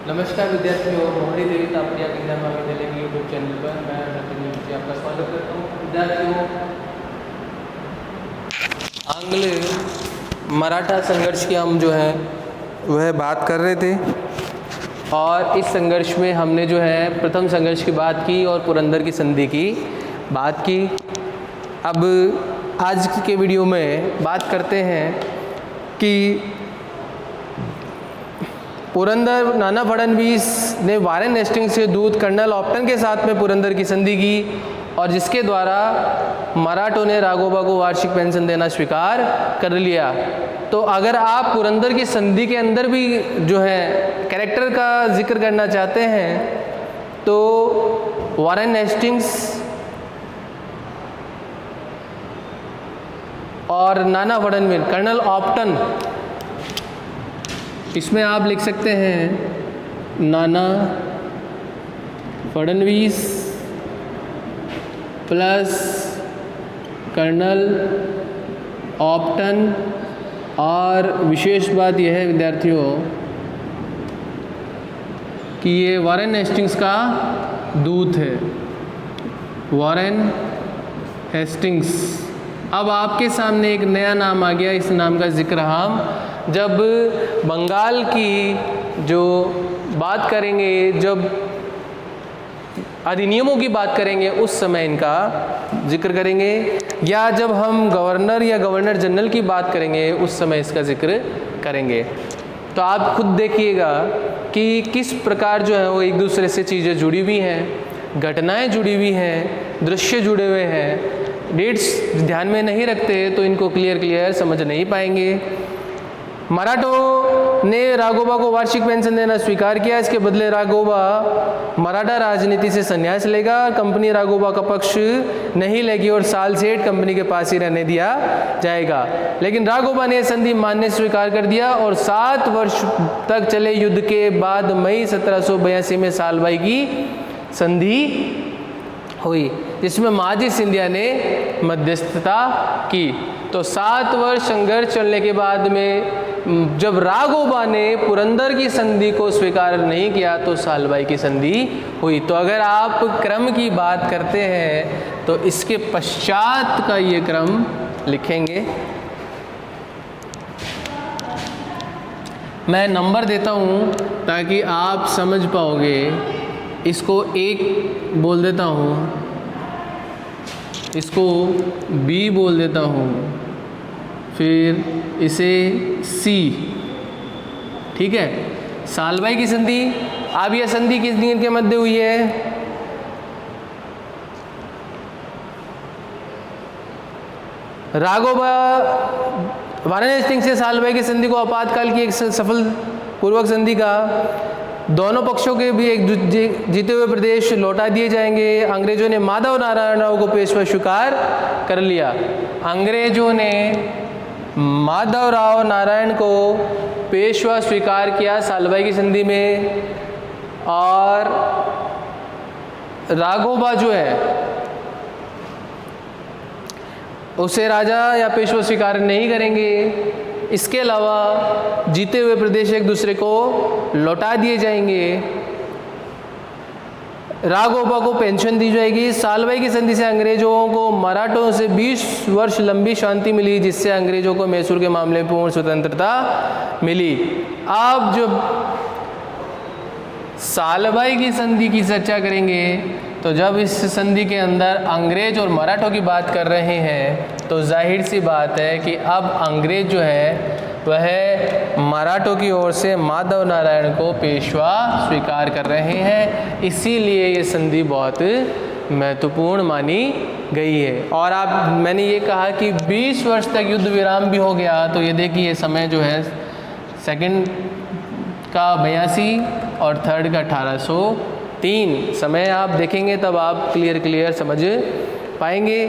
नमस्कार विद्यार्थियों, मोहरी देवी तापड़िया विज्ञान महाविद्यालय के यूट्यूब चैनल पर मैं रतन जी आपका स्वागत करता हूँ। विद्यार्थियों, आंग्ल मराठा संघर्ष की हम जो है वह बात कर रहे थे और इस संघर्ष में हमने जो है प्रथम संघर्ष की बात की और पुरंदर की संधि की बात की। अब आज के वीडियो में बात करते हैं कि पुरंदर नाना फडणवीस ने वारेन हेस्टिंग्स के दूत कर्नल ऑप्टन के साथ में पुरंदर की संधि की और जिसके द्वारा मराठों ने राघोबा को वार्षिक पेंशन देना स्वीकार कर लिया। तो अगर आप पुरंदर की संधि के अंदर भी जो है कैरेक्टर का जिक्र करना चाहते हैं तो वारेन हेस्टिंग्स और नाना फडणवीस, कर्नल ऑप्टन, इसमें आप लिख सकते हैं नाना फडणवीस प्लस कर्नल ऑप्टन। और विशेष बात यह है विद्यार्थियों कि ये वारेन हेस्टिंग्स का दूत है, वारेन हेस्टिंग्स। अब आपके सामने एक नया नाम आ गया, इस नाम का जिक्र हम जब बंगाल की जो बात करेंगे, जब अधिनियमों की बात करेंगे उस समय इनका जिक्र करेंगे, या जब हम गवर्नर या गवर्नर जनरल की बात करेंगे उस समय इसका जिक्र करेंगे। तो आप खुद देखिएगा कि किस प्रकार जो है वो एक दूसरे से चीज़ें जुड़ी हुई हैं, घटनाएं जुड़ी हुई हैं, दृश्य जुड़े हुए हैं। डेट्स ध्यान में नहीं रखते तो इनको क्लियर समझ नहीं पाएंगे। मराठों ने राघोबा को वार्षिक पेंशन देना स्वीकार किया। इसके बदले राघोबा मराठा राजनीति से संन्यास लेगा। कंपनी राघोबा का पक्ष नहीं लेगी और साल सेठ कंपनी के पास ही रहने दिया जाएगा। लेकिन राघोबा ने संधि मानने स्वीकार कर दिया और 7 वर्ष तक चले युद्ध के बाद मई 1782 में सालबाई की संधि हुई, जिसमें महाजी सिंधिया ने मध्यस्थता की। तो 7 वर्ष संघर्ष चलने के बाद में जब राघोबा ने पुरंदर की संधि को स्वीकार नहीं किया तो सालबाई की संधि हुई। तो अगर आप क्रम की बात करते हैं तो इसके पश्चात का ये क्रम लिखेंगे। मैं नंबर देता हूँ ताकि आप समझ पाओगे। इसको 1 बोल देता हूँ, इसको B बोल देता हूँ, फिर इसे C। ठीक है। सालबाई की संधि, अब यह संधि किस दिन के मध्य हुई है? राघोबा वारेन हेस्टिंग्स से सालबाई की संधि को आपातकाल की एक सफल पूर्वक संधि का दोनों पक्षों के भी एक जीते हुए प्रदेश लौटा दिए जाएंगे। अंग्रेजों ने माधव नारायण राव को पेशवा स्वीकार कर लिया। अंग्रेजों ने माधव राव नारायण को पेशवा स्वीकार किया सालबाई की संधि में, और राघोबा जो है उसे राजा या पेशवा स्वीकार नहीं करेंगे। इसके अलावा जीते हुए प्रदेश एक दूसरे को लौटा दिए जाएंगे। राघोबा को पेंशन दी जाएगी। सालबाई की संधि से अंग्रेजों को मराठों से 20 वर्ष लंबी शांति मिली, जिससे अंग्रेजों को मैसूर के मामले में पूर्ण स्वतंत्रता मिली। अब जब सालबाई की संधि की चर्चा करेंगे तो जब इस संधि के अंदर अंग्रेज और मराठों की बात कर रहे हैं तो जाहिर सी बात है कि अब अंग्रेज जो है वह मराठों की ओर से माधव नारायण को पेशवा स्वीकार कर रहे हैं। इसीलिए ये संधि बहुत महत्वपूर्ण मानी गई है। और मैंने ये कहा कि 20 वर्ष तक युद्ध विराम भी हो गया, तो ये देखिए ये समय जो है सेकंड का 82 और थर्ड का 1803 समय आप देखेंगे तब आप क्लियर समझ पाएंगे।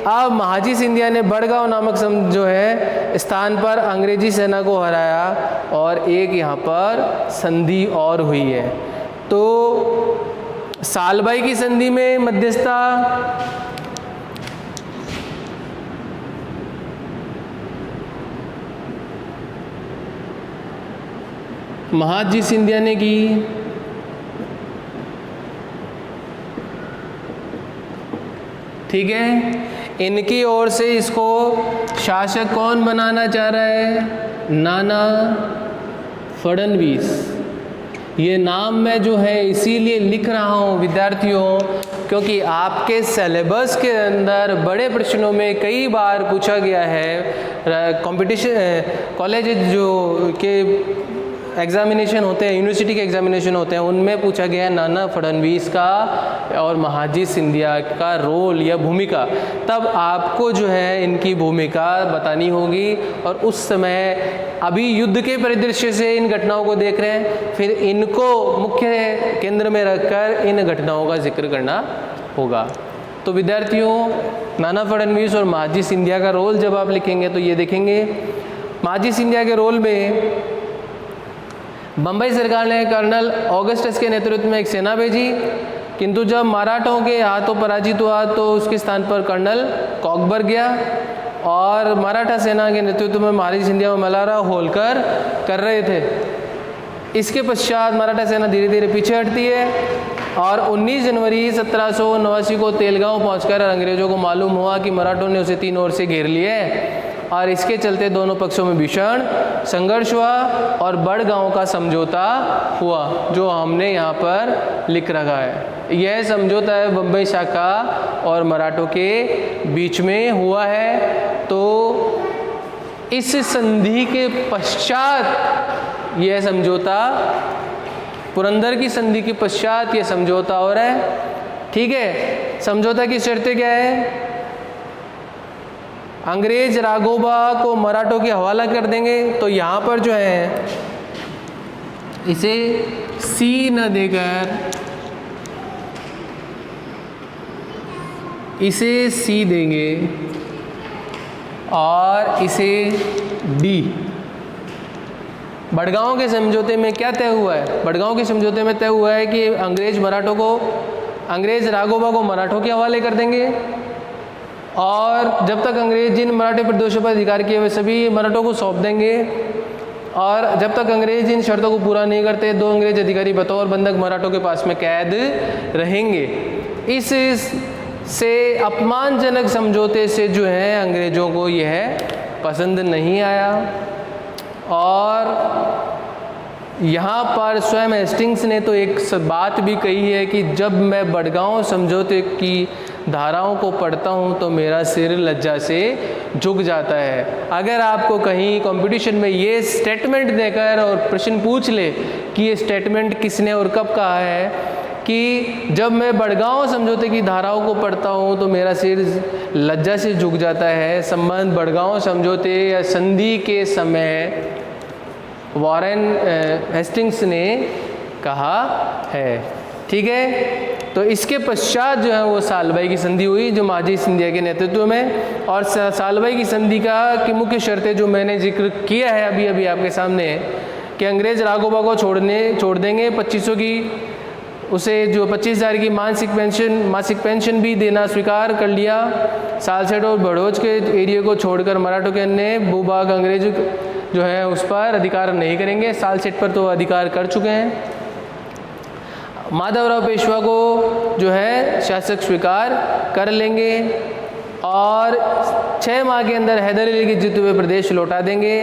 अब महाजी सिंधिया ने बड़गांव नामक जो है स्थान पर अंग्रेजी सेना को हराया और एक यहाँ पर संधि और हुई है। तो सालबाई की संधि में मध्यस्थता महाजी सिंधिया ने की। ठीक है। इनकी ओर से इसको शासक कौन बनाना चाह रहा है? नाना फडणवीस। ये नाम मैं जो है इसीलिए लिख रहा हूँ विद्यार्थियों, क्योंकि आपके सिलेबस के अंदर बड़े प्रश्नों में कई बार पूछा गया है। कंपटीशन कॉलेज जो के एग्जामिनेशन होते हैं, यूनिवर्सिटी के एग्जामिनेशन होते हैं, उनमें पूछा गया है नाना फडणवीस का और महाजी सिंधिया का रोल या भूमिका। तब आपको जो है इनकी भूमिका बतानी होगी। और उस समय अभी युद्ध के परिदृश्य से इन घटनाओं को देख रहे हैं, फिर इनको मुख्य केंद्र में रखकर इन घटनाओं का जिक्र करना होगा। तो विद्यार्थियों, नाना फडणवीस और महाजी सिंधिया का रोल जब आप लिखेंगे तो ये देखेंगे, महाजी सिंधिया के रोल में बम्बई सरकार ने कर्नल ऑगस्टस के नेतृत्व में एक सेना भेजी, किंतु जब मराठों के हाथों पराजित हुआ तो उसके स्थान पर कर्नल कॉकबर गया और मराठा सेना के नेतृत्व में महाजी सिंधिया और मल्हारराव होलकर कर रहे थे। इसके पश्चात मराठा सेना धीरे धीरे पीछे हटती है और 19 जनवरी 1789 को तेलगांव पहुंचकर अंग्रेजों को मालूम हुआ कि मराठों ने उसे तीन ओर से घेर लिया है और इसके चलते दोनों पक्षों में भीषण संघर्ष हुआ और बड़गांव का समझौता हुआ, जो हमने यहाँ पर लिख रखा है। यह समझौता है बम्बई शाखा और मराठों के बीच में हुआ है। तो इस संधि के पश्चात यह समझौता, पुरंदर की संधि के पश्चात यह समझौता हो रहा है। ठीक है, समझौता की शर्तें क्या है? अंग्रेज राघोबा को मराठों के हवाला कर देंगे। तो यहाँ पर जो है इसे सी न देकर इसे सी देंगे और इसे डी। बड़गांव के समझौते में क्या तय हुआ है? बड़गांव के समझौते में तय हुआ है कि अंग्रेज राघोबा को मराठों के हवाले कर देंगे और जब तक अंग्रेज जिन मराठे प्रदेशों पर अधिकार किए वे सभी मराठों को सौंप देंगे और जब तक अंग्रेज इन शर्तों को पूरा नहीं करते 2 अंग्रेज अधिकारी बतौर बंधक मराठों के पास में कैद रहेंगे। इस से अपमानजनक समझौते से जो है अंग्रेजों को यह पसंद नहीं आया और यहाँ पर स्वयं हेस्टिंग्स ने तो एक बात भी कही है कि जब मैं बड़गांव समझौते की धाराओं को पढ़ता हूँ तो मेरा सिर लज्जा से झुक जाता है। अगर आपको कहीं कंपटीशन में ये स्टेटमेंट देकर और प्रश्न पूछ ले कि ये स्टेटमेंट किसने और कब कहा है कि जब मैं बड़गांव समझौते की धाराओं को पढ़ता हूँ तो मेरा सिर लज्जा से झुक जाता है, संबंध बड़गांव समझौते या संधि के समय वॉरेन हेस्टिंग्स ने कहा है। ठीक है, तो इसके पश्चात जो है वो सालबाई की संधि हुई जो महाजी सिंधिया के नेतृत्व में। और सालबाई की संधि की मुख्य शर्तें जो मैंने जिक्र किया है अभी अभी आपके सामने कि अंग्रेज राघोबा को छोड़ देंगे, 2500 की उसे जो 25,000 की मासिक पेंशन भी देना स्वीकार कर लिया। सालसेट और बड़ौज के एरिया को छोड़कर मराठों के अन्य भूभाग अंग्रेज जो है उस पर अधिकार नहीं करेंगे। सालसेट पर तो अधिकार कर चुके हैं। माधवराव पेशवा को जो है शासक स्वीकार कर लेंगे और 6 माह के अंदर हैदर अली के जीते हुए प्रदेश लौटा देंगे।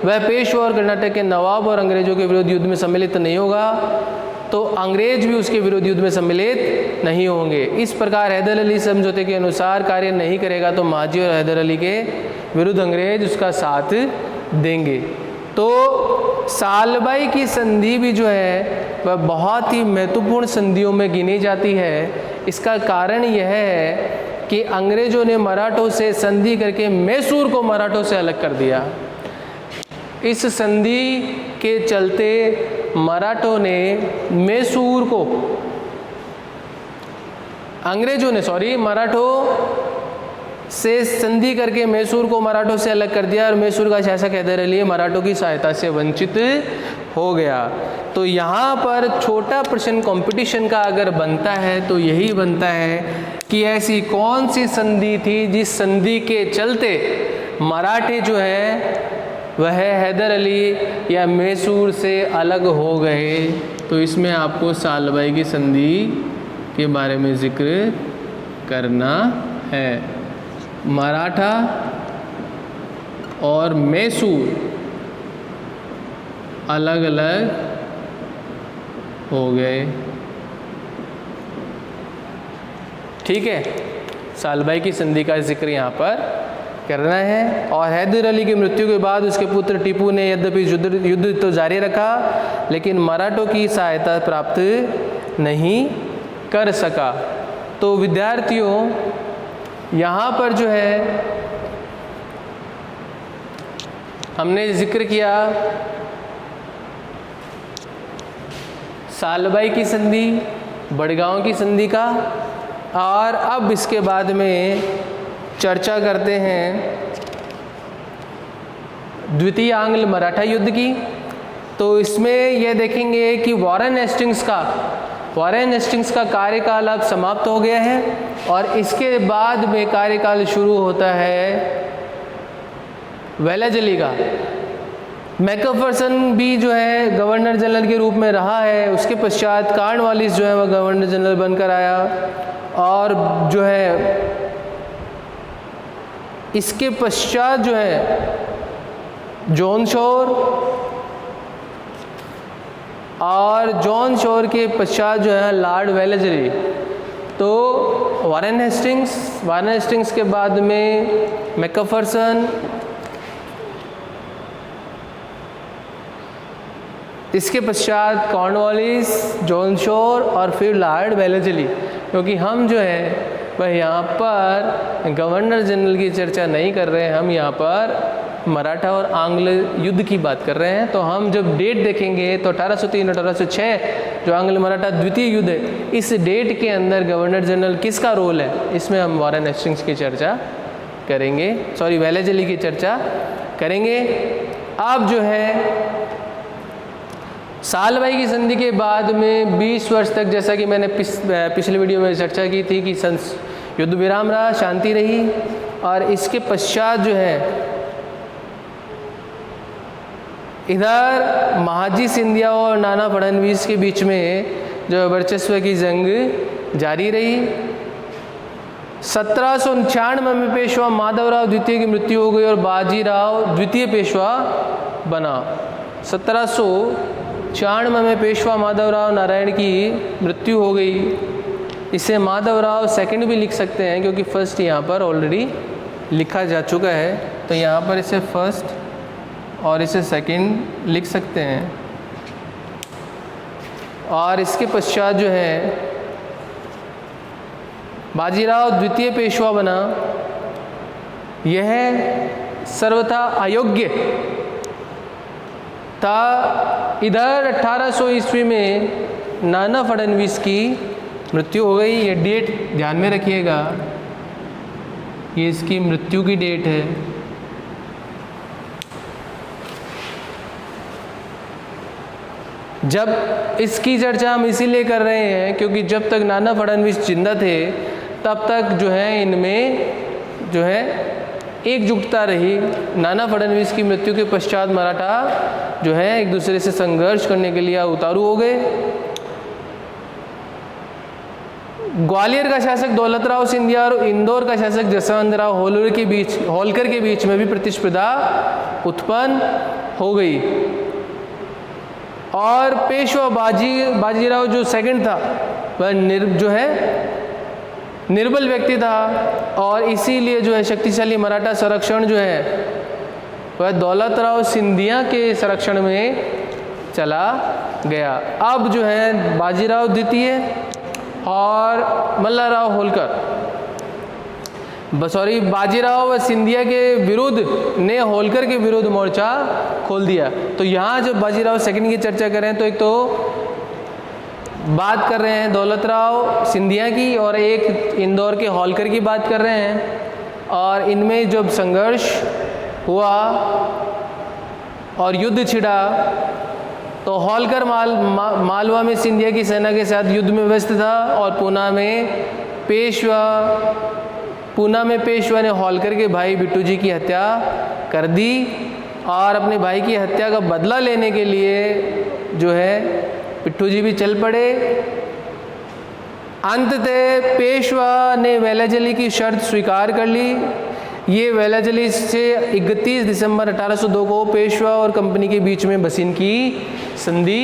वह पेशवा और कर्नाटक के नवाब और अंग्रेजों के विरुद्ध युद्ध में सम्मिलित नहीं होगा तो अंग्रेज भी उसके विरुद्ध युद्ध में सम्मिलित नहीं होंगे। इस प्रकार हैदर अली समझौते के अनुसार कार्य नहीं करेगा तो महाजी और हैदर अली के विरुद्ध अंग्रेज उसका साथ देंगे। तो सालबाई की संधि भी जो है वह बहुत ही महत्वपूर्ण संधियों में गिनी जाती है। इसका कारण यह है कि अंग्रेजों ने मराठों से संधि करके मैसूर को मराठों से अलग कर दिया। इस संधि के चलते मराठों ने मैसूर को मराठों से संधि करके मैसूर को मराठों से अलग कर दिया और मैसूर का शासक हैदर अली मराठों की सहायता से वंचित हो गया। तो यहाँ पर छोटा प्रश्न कंपटीशन का अगर बनता है तो यही बनता है कि ऐसी कौन सी संधि थी जिस संधि के चलते मराठे जो है वह हैदर अली या मैसूर से अलग हो गए। तो इसमें आपको सालबाई की संधि के बारे में जिक्र करना है। मराठा और मैसूर अलग अलग हो गए। ठीक है, सालबाई की संधि का जिक्र यहाँ पर करना है। और हैदर अली की मृत्यु के बाद उसके पुत्र टीपू ने यद्यपि युद्ध तो जारी रखा, लेकिन मराठों की सहायता प्राप्त नहीं कर सका। तो विद्यार्थियों, यहाँ पर जो है हमने जिक्र किया सालबाई की संधि, बड़गांव की संधि का, और अब इसके बाद में चर्चा करते हैं द्वितीय आंग्ल मराठा युद्ध की। तो इसमें यह देखेंगे कि वॉरेन हेस्टिंग्स का कार्यकाल अब समाप्त हो गया है और इसके बाद में कार्यकाल शुरू होता है वेलाजेली का। मैकफर्सन भी जो है गवर्नर जनरल के रूप में रहा है। उसके पश्चात कॉर्नवालिस जो है वह गवर्नर जनरल बनकर आया, और जो है इसके पश्चात जो है जॉन शोर के पश्चात जो है लॉर्ड वेलेस्ली। तो वॉरेन हेस्टिंग्स के बाद में मैकफर्सन, इसके पश्चात कॉर्नवालिस, जॉन शोर और फिर लॉर्ड वेलेस्ली। क्योंकि हम जो है वह यहाँ पर गवर्नर जनरल की चर्चा नहीं कर रहे हैं, हम यहाँ पर मराठा और आंग्ल युद्ध की बात कर रहे हैं। तो हम जब डेट देखेंगे तो 1803-1806 जो आंग्ल मराठा द्वितीय युद्ध है, इस डेट के अंदर गवर्नर जनरल किसका रोल है, इसमें हम वॉरेन हेस्टिंग्स की चर्चा करेंगे, वेलेस्ली की चर्चा करेंगे। अब जो है सालबाई की संधि के बाद में 20 वर्ष तक, जैसा कि मैंने पिछले वीडियो में चर्चा की थी कि युद्ध विराम रहा, शांति रही। और इसके पश्चात जो है इधर महाजी सिंधिया और नाना फडणवीस के बीच में जो वर्चस्व की जंग जारी रही। 1799 में पेशवा माधवराव द्वितीय की मृत्यु हो गई और बाजीराव द्वितीय पेशवा बना। 1794 में पेशवा माधवराव नारायण की मृत्यु हो गई। इसे माधवराव सेकंड भी लिख सकते हैं क्योंकि फर्स्ट यहाँ पर ऑलरेडी लिखा जा चुका है, तो यहाँ पर इसे फर्स्ट और इसे सेकंड लिख सकते हैं। और इसके पश्चात जो है बाजीराव द्वितीय पेशवा बना। यह सर्वथा अयोग्य था। इधर 1800 ईस्वी में नाना फडणवीस की मृत्यु हो गई। ये डेट ध्यान में रखिएगा, ये इसकी मृत्यु की डेट है। जब इसकी चर्चा हम इसीलिए कर रहे हैं क्योंकि जब तक नाना फडणवीस जिंदा थे तब तक जो है इनमें जो है एकजुटता रही। नाना फडणवीस की मृत्यु के पश्चात मराठा जो है एक दूसरे से संघर्ष करने के लिए उतारू हो गए। ग्वालियर का शासक दौलतराव सिंधिया और इंदौर का शासक जसवंतराव होलकर के बीच में भी प्रतिस्पर्धा उत्पन्न हो गई। और पेशवा बाजीराव जो सेकंड था वह निर्बल व्यक्ति था और इसीलिए जो है शक्तिशाली मराठा संरक्षण जो है वह दौलतराव सिंधिया के संरक्षण में चला गया। अब जो है बाजीराव द्वितीय और मल्हारराव होलकर बाजीराव व सिंधिया के विरुद्ध ने होलकर के विरुद्ध मोर्चा खोल दिया। तो यहाँ जब बाजीराव सेकंड की चर्चा करें तो एक तो बात कर रहे हैं दौलतराव सिंधिया की और एक इंदौर के होलकर की बात कर रहे हैं। और इनमें जब संघर्ष हुआ और युद्ध छिड़ा तो होलकर मालवा में सिंधिया की सेना के साथ युद्ध में व्यस्त था और पूना में पेशवा ने होलकर के भाई बिट्टू जी की हत्या कर दी और अपने भाई की हत्या का बदला लेने के लिए जो है बिट्टू जी भी चल पड़े। अंततः पेशवा ने वेलाजली की शर्त स्वीकार कर ली। ये वेलाजली से 31 दिसंबर 1802 को पेशवा और कंपनी के बीच में बसीन की संधि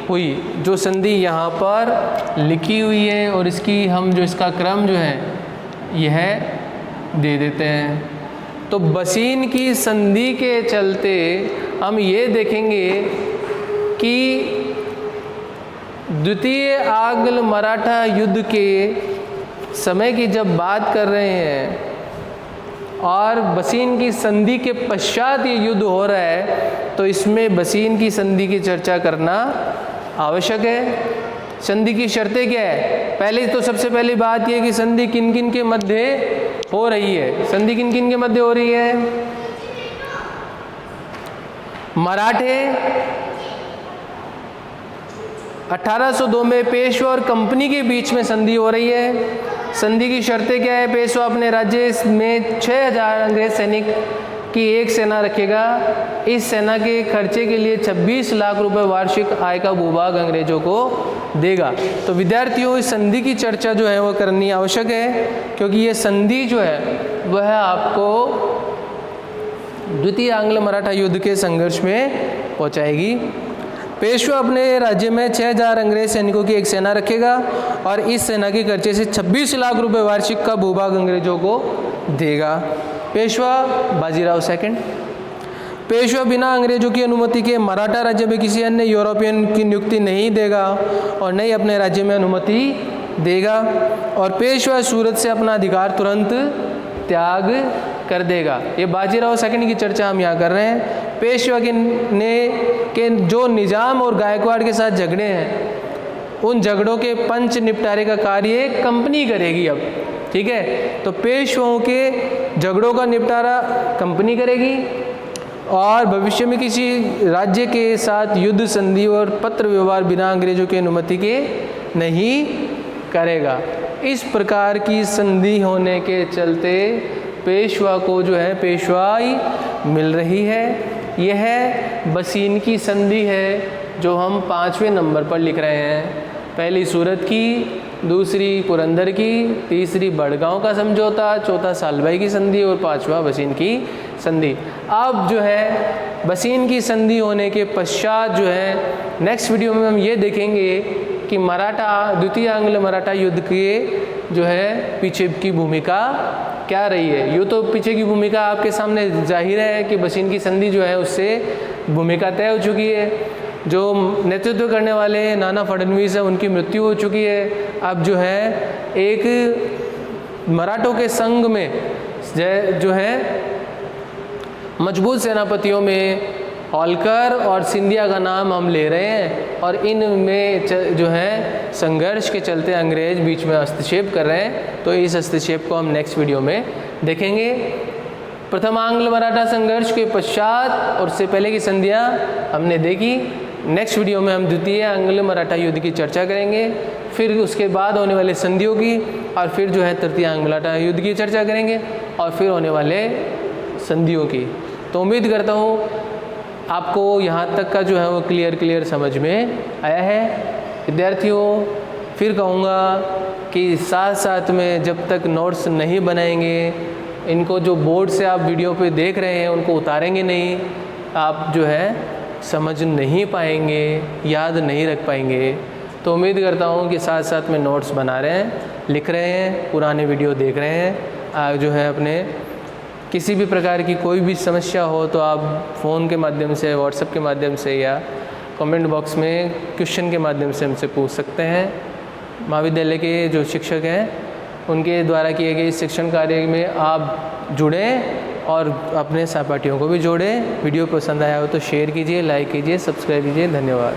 हुई, जो संधि यहाँ पर लिखी हुई है और इसकी हम जो इसका क्रम जो है यह दे देते हैं। तो बसीन की संधि के चलते हम ये देखेंगे कि द्वितीय आंग्ल मराठा युद्ध के समय की जब बात कर रहे हैं और बसीन की संधि के पश्चात ये युद्ध हो रहा है, तो इसमें बसीन की संधि की चर्चा करना आवश्यक है। संधि की शर्तें क्या है? पहले तो सबसे पहली बात यह कि संधि किन किन के मध्य हो रही है। संधि किन किन के मध्य हो रही है? मराठे 1802 में पेशवा और कंपनी के बीच में संधि हो रही है। संधि की शर्तें क्या है? पेशवा अपने राज्य में 6000 अंग्रेज सैनिक की एक सेना रखेगा। इस सेना के खर्चे के लिए 26 लाख रुपए वार्षिक आय का भूभाग अंग्रेजों को देगा। तो विद्यार्थियों, इस संधि की चर्चा जो है वो करनी आवश्यक है, क्योंकि ये संधि जो है वह आपको द्वितीय आंग्ल मराठा युद्ध के संघर्ष में पहुंचाएगी। पेशवा अपने राज्य में 6000 अंग्रेज सैनिकों की एक सेना रखेगा और इस सेना के खर्चे से 26 लाख रुपए वार्षिक का भूभाग अंग्रेजों को देगा। पेशवा बाजीराव सेकंड। पेशवा बिना अंग्रेजों की अनुमति के मराठा राज्य में किसी अन्य यूरोपियन की नियुक्ति नहीं देगा और न ही अपने राज्य में अनुमति देगा। और पेशवा सूरत से अपना अधिकार तुरंत त्याग कर देगा। ये बाजीराव सेकंड की चर्चा हम यहाँ कर रहे हैं। पेशवा के जो निजाम और गायकवाड़ के साथ झगड़े हैं, उन झगड़ों के पंच निपटारे का कार्य कंपनी करेगी अब, ठीक है। तो पेशवाओं के झगड़ों का निपटारा कंपनी करेगी और भविष्य में किसी राज्य के साथ युद्ध संधि और पत्र व्यवहार बिना अंग्रेजों की अनुमति के नहीं करेगा। इस प्रकार की संधि होने के चलते पेशवा को जो है पेशवाई मिल रही है। यह बसीन की संधि है जो हम 5वें नंबर पर लिख रहे हैं। पहली सूरत की, दूसरी पुरंदर की, तीसरी बड़गांव का समझौता, चौथा सालभाई की संधि और 5वां बसीन की संधि। अब जो है बसीन की संधि होने के पश्चात जो है नेक्स्ट वीडियो में हम ये देखेंगे कि द्वितीय आंग्ल मराठा युद्ध के जो है पीछे की भूमिका क्या रही है। यूँ तो पीछे की भूमिका आपके सामने जाहिर है कि बसीन की संधि जो है उससे भूमिका तय हो चुकी है। जो नेतृत्व करने वाले नाना फडणवीस है उनकी मृत्यु हो चुकी है। अब जो है एक मराठों के संघ में जो है मजबूत सेनापतियों में होलकर और सिंधिया का नाम हम ले रहे हैं और इनमें जो है संघर्ष के चलते अंग्रेज बीच में हस्तक्षेप कर रहे हैं। तो इस हस्तक्षेप को हम नेक्स्ट वीडियो में देखेंगे। प्रथम आंग्ल मराठा संघर्ष के पश्चात और उससे पहले की संधियां हमने देखी। नेक्स्ट वीडियो में हम द्वितीय आंग्ल मराठा युद्ध की चर्चा करेंगे, फिर उसके बाद होने वाले संधियों की, और फिर जो है तृतीय आंग्ल मराठा युद्ध की चर्चा करेंगे और फिर होने वाले संधियों की। तो उम्मीद करता हूँ आपको यहाँ तक का जो है वो क्लियर समझ में आया है। विद्यार्थियों, फिर कहूँगा कि साथ साथ में जब तक नोट्स नहीं बनाएंगे, इनको जो बोर्ड से आप वीडियो पे देख रहे हैं उनको उतारेंगे नहीं, आप जो है समझ नहीं पाएंगे, याद नहीं रख पाएंगे। तो उम्मीद करता हूँ कि साथ साथ में नोट्स बना रहे हैं, लिख रहे हैं, पुराने वीडियो देख रहे हैं। जो है अपने किसी भी प्रकार की कोई भी समस्या हो तो आप फ़ोन के माध्यम से, व्हाट्सएप के माध्यम से या कमेंट बॉक्स में क्वेश्चन के माध्यम से हमसे पूछ सकते हैं। महाविद्यालय के जो शिक्षक हैं उनके द्वारा किए गए इस शिक्षण कार्य में आप जुड़ें और अपने सहपाठियों को भी जोड़ें। वीडियो पसंद आया हो तो शेयर कीजिए, लाइक कीजिए, सब्सक्राइब कीजिए। धन्यवाद।